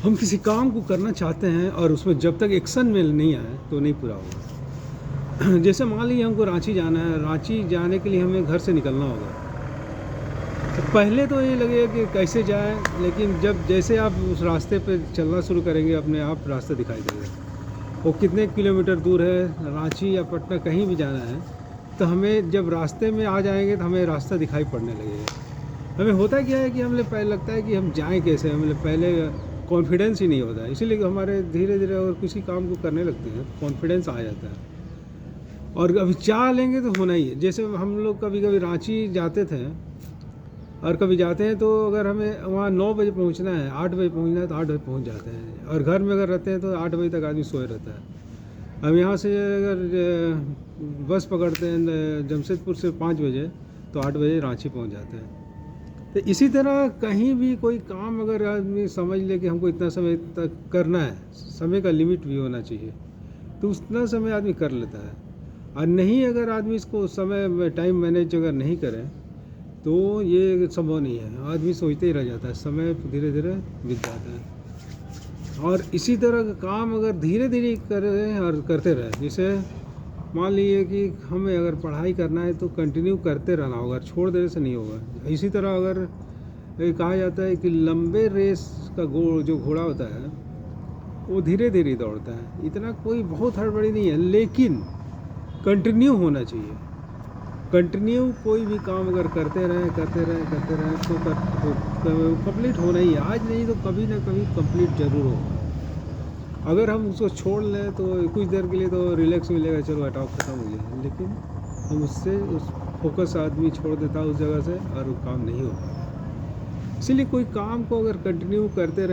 हम किसी काम को करना चाहते हैं और उसमें जब तक एक्शन में नहीं आए तो नहीं पूरा होगा। जैसे मान लीजिए हमको रांची जाना है, रांची जाने के लिए हमें घर से निकलना होगा। तो पहले तो ये लगेगा कि कैसे जाएं, लेकिन जब जैसे आप उस रास्ते पे चलना शुरू करेंगे अपने आप रास्ता दिखाई देगा। वो कितने किलोमीटर दूर है, रांची या पटना कहीं भी जाना है, तो हमें जब रास्ते में आ जाएंगे तो हमें रास्ता दिखाई पड़ने लगेगा। हमें होता क्या है कि हमें पहले लगता है कि हम जाएं कैसे, हमें पहले कॉन्फिडेंस ही नहीं होता है, इसीलिए हमारे धीरे धीरे अगर किसी काम को करने लगते हैं कॉन्फिडेंस आ जाता है। और अभी चाह लेंगे तो होना ही है। जैसे हम लोग कभी कभी रांची जाते थे और कभी जाते हैं तो अगर हमें वहाँ 9 बजे पहुँचना है, 8 बजे पहुँचना है तो 8 बजे पहुँच जाते हैं। और घर में अगर रहते हैं तो 8 बजे तक आदमी सोए रहता है। हम यहाँ से अगर बस पकड़ते हैं जमशेदपुर से 5 बजे तो 8 बजे रांची पहुँच जाते हैं। तो इसी तरह कहीं भी कोई काम अगर आदमी समझ ले कि हमको इतना समय तक करना है, समय का लिमिट भी होना चाहिए, तो उतना समय आदमी कर लेता है। और नहीं अगर आदमी इसको समय टाइम मैनेज अगर नहीं करें तो ये संभव नहीं है, आदमी सोचते ही रह जाता है, समय धीरे धीरे बीत जाता है। और इसी तरह का काम अगर धीरे धीरे करें और करते रहें, जैसे मान लीजिए कि हमें अगर पढ़ाई करना है तो कंटिन्यू करते रहना होगा, छोड़ देने से नहीं होगा। इसी तरह अगर कहा जाता है कि लंबे रेस का जो घोड़ा होता है वो धीरे धीरे दौड़ता है, इतना कोई बहुत हड़बड़ी नहीं है, लेकिन कंटिन्यू होना चाहिए। कंटिन्यू कोई भी काम अगर करते रहें तो कंप्लीट होना ही है। आज नहीं तो कभी ना कभी कंप्लीट जरूर होगा। अगर हम उसको छोड़ लें तो कुछ देर के लिए तो रिलैक्स मिलेगा, चलो हटाओ खत्म हो गया, लेकिन हम उससे उस फोकस आदमी छोड़ देता है उस जगह से और वो काम नहीं हो पाता। इसीलिए कोई काम को अगर कंटिन्यू करते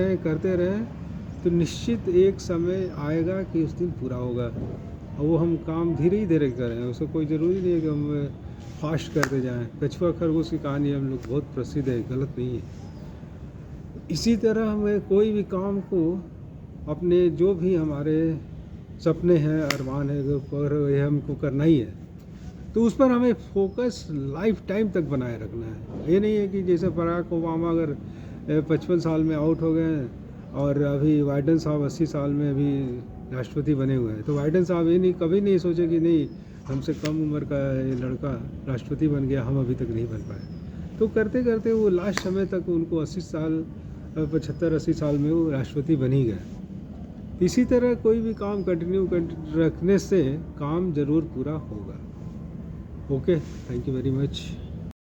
रहें तो निश्चित एक समय आएगा कि उस दिन पूरा होगा। और वो हम काम धीरे ही धीरे करें, उसको कोई ज़रूरी नहीं है कि हम फास्ट करते जाएं। कछुआ खरगोश की कहानी हम लोग बहुत प्रसिद्ध है, गलत नहीं है। इसी तरह हमें कोई भी काम को अपने जो भी हमारे सपने हैं, अरमान है, अगर ये हमको करना ही है तो उस पर हमें फोकस लाइफ टाइम तक बनाए रखना है। ये नहीं है कि जैसे बराक ओबामा अगर 55 साल में आउट हो गए और अभी बाइडेन साहब 80 साल में अभी राष्ट्रपति बने हुए हैं, तो बाइडेन साहब ये नहीं कभी नहीं सोचे कि नहीं हमसे कम उम्र का ये लड़का राष्ट्रपति बन गया, हम अभी तक नहीं बन पाए। तो करते करते वो लास्ट समय तक उनको 80 साल 75-80 साल में वो राष्ट्रपति बन ही गए। इसी तरह कोई भी काम कंटिन्यू रखने से काम ज़रूर पूरा होगा। Okay, thank you very much.